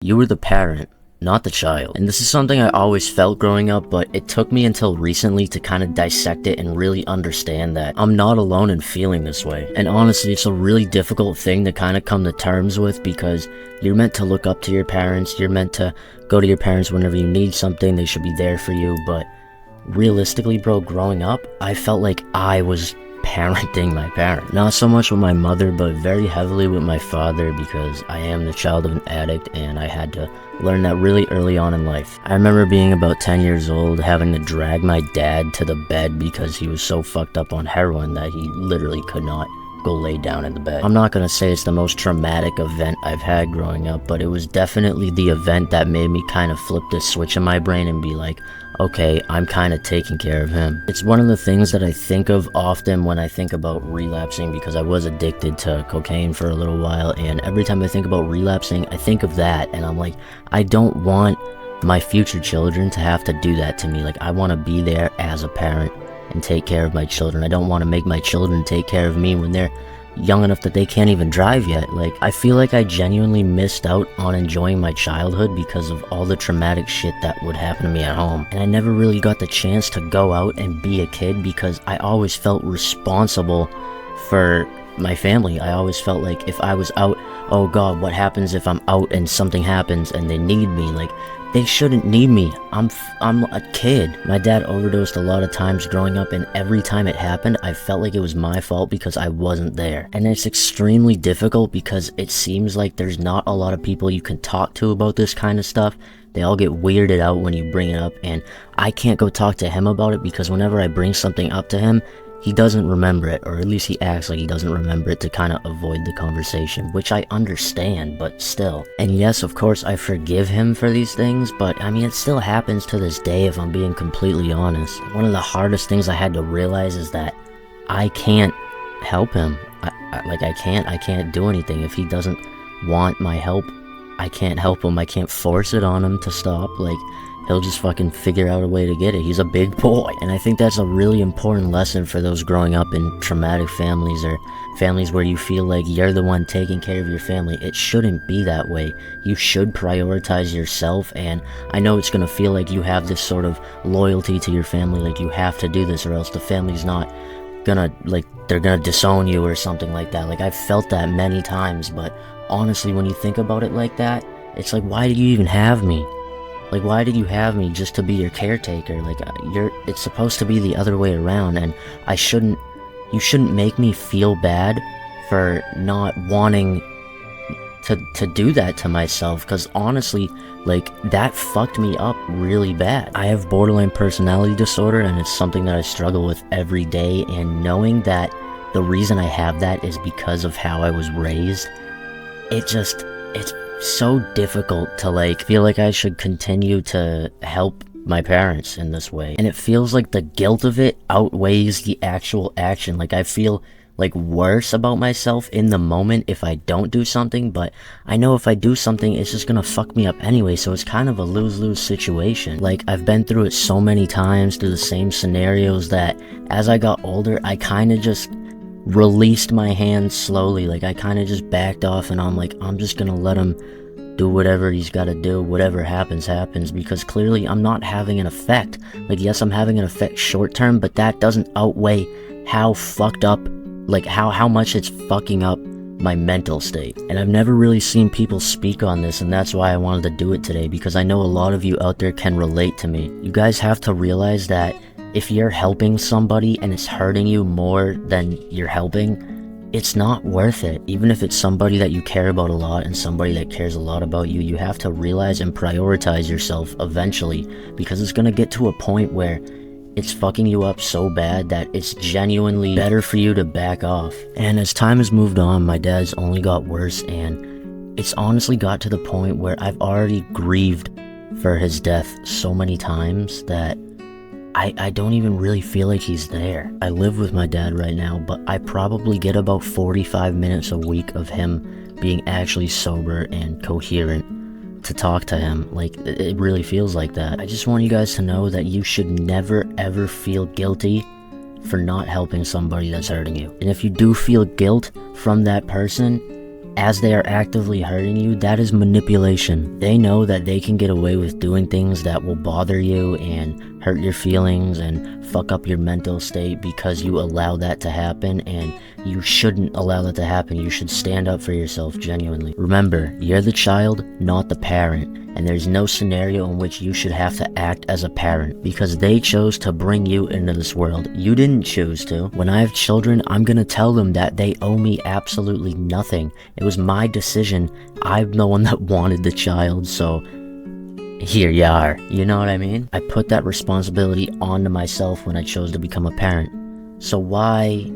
You were the parent, not the child. And this is something I always felt growing up, but it took me until recently to kind of dissect it and really understand that I'm not alone in feeling this way. And honestly, it's a really difficult thing to kind of come to terms with, because you're meant to look up to your parents, you're meant to go to your parents whenever you need something, they should be there for you. But realistically, bro, growing up, I felt like I was parenting my parent. Not so much with my mother, but very heavily with my father, because I am the child of an addict and I had to learn that really early on in life. I remember being about 10 years old, having to drag my dad to the bed because he was so fucked up on heroin that he literally could not go lay down in the bed. I'm not gonna say it's the most traumatic event I've had growing up, but it was definitely the event that made me kind of flip this switch in my brain and be like, okay, I'm kind of taking care of him. It's one of the things that I think of often when I think about relapsing, because I was addicted to cocaine for a little while, and every time I think about relapsing, I think of that, and I'm like, I don't want my future children to have to do that to me. Like, I want to be there as a parent and take care of my children. I don't want to make my children take care of me when they're young enough that they can't even drive yet. Like, I feel like I genuinely missed out on enjoying my childhood because of all the traumatic shit that would happen to me at home. And I never really got the chance to go out and be a kid because I always felt responsible for my family. I always felt like if I was out, oh god, what happens if I'm out and something happens and they need me? Like, they shouldn't need me. I'm a kid. My dad overdosed a lot of times growing up, and every time it happened, I felt like it was my fault because I wasn't there. And it's extremely difficult because it seems like there's not a lot of people you can talk to about this kind of stuff. They all get weirded out when you bring it up, and I can't go talk to him about it because whenever I bring something up to him, he doesn't remember it, or at least he acts like he doesn't remember it to kind of avoid the conversation, which I understand, but still. And yes, of course, I forgive him for these things, but I mean, it still happens to this day if I'm being completely honest. One of the hardest things I had to realize is that I can't help him. I can't do anything. If he doesn't want my help, I can't help him. I can't force it on him to stop. Like, he'll just fucking figure out a way to get it. He's a big boy. And I think that's a really important lesson for those growing up in traumatic families, or families where you feel like you're the one taking care of your family. It shouldn't be that way. You should prioritize yourself, and I know it's gonna feel like you have this sort of loyalty to your family, like you have to do this or else the family's not gonna, like, they're gonna disown you or something like that. Like, I've felt that many times, but honestly, when you think about it like that, it's like, why did you even have me? Like, why did you have me just to be your caretaker? Like, it's supposed to be the other way around, and you shouldn't make me feel bad for not wanting to do that to myself, because honestly, like, that fucked me up really bad. I have borderline personality disorder, and it's something that I struggle with every day, and knowing that the reason I have that is because of how I was raised, it's so difficult to, like, feel like I should continue to help my parents in this way. And it feels like the guilt of it outweighs the actual action. Like, I feel like worse about myself in the moment if I don't do something, but I know if I do something, it's just gonna fuck me up anyway, so it's kind of a lose-lose situation. Like, I've been through it so many times, through the same scenarios, that as I got older, I kind of just released my hand slowly. Like, I kind of just backed off, and I'm like, I'm just gonna let him do whatever he's gotta do. Whatever happens, happens, because clearly I'm not having an effect. Like, yes, I'm having an effect short term, but that doesn't outweigh how fucked up, like, how much it's fucking up my mental state. And I've never really seen people speak on this, and that's why I wanted to do it today, because I know a lot of you out there can relate to me. You guys have to realize that if you're helping somebody and it's hurting you more than you're helping, it's not worth it. Even if it's somebody that you care about a lot and somebody that cares a lot about you, you have to realize and prioritize yourself eventually, because it's gonna get to a point where it's fucking you up so bad that it's genuinely better for you to back off. And as time has moved on, my dad's only got worse, and it's honestly got to the point where I've already grieved for his death so many times that I don't even really feel like he's there. I live with my dad right now, but I probably get about 45 minutes a week of him being actually sober and coherent to talk to him. Like, it really feels like that. I just want you guys to know that you should never ever feel guilty for not helping somebody that's hurting you. And if you do feel guilt from that person, as they are actively hurting you, that is manipulation. They know that they can get away with doing things that will bother you and hurt your feelings and fuck up your mental state because you allow that to happen, and you shouldn't allow that to happen. You should stand up for yourself genuinely. Remember, you're the child, not the parent, and there's no scenario in which you should have to act as a parent because they chose to bring you into this world. You didn't choose to. When I have children, I'm gonna tell them that they owe me absolutely nothing. It was my decision. I'm the one that wanted the child, so here you are. You know what I mean? I put that responsibility onto myself when I chose to become a parent. So why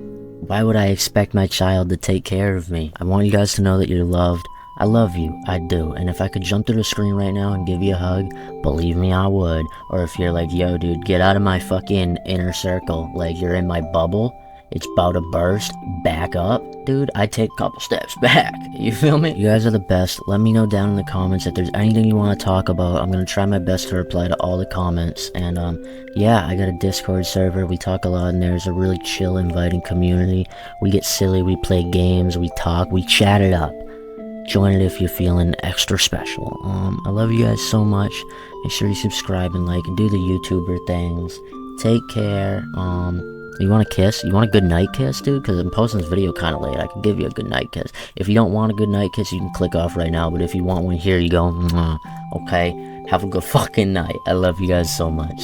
would I expect my child to take care of me? I want you guys to know that you're loved. I love you, I do, and if I could jump through the screen right now and give you a hug, believe me, I would. Or if you're like, yo dude, get out of my fucking inner circle, like you're in my bubble, it's about to burst, back up, dude, I take a couple steps back, you feel me? You guys are the best. Let me know down in the comments if there's anything you want to talk about. I'm gonna try my best to reply to all the comments, and yeah, I got a Discord server, we talk a lot in there. It's a really chill, inviting community. We get silly, we play games, we talk, we chat it up. Join it if you're feeling extra special. I love you guys so much. Make sure you subscribe and like and do the YouTuber things. Take care. You want a kiss? You want a good night kiss, dude? Because I'm posting this video kind of late. I can give you a good night kiss. If you don't want a good night kiss, you can click off right now. But if you want one, here you go. Okay? Have a good fucking night. I love you guys so much.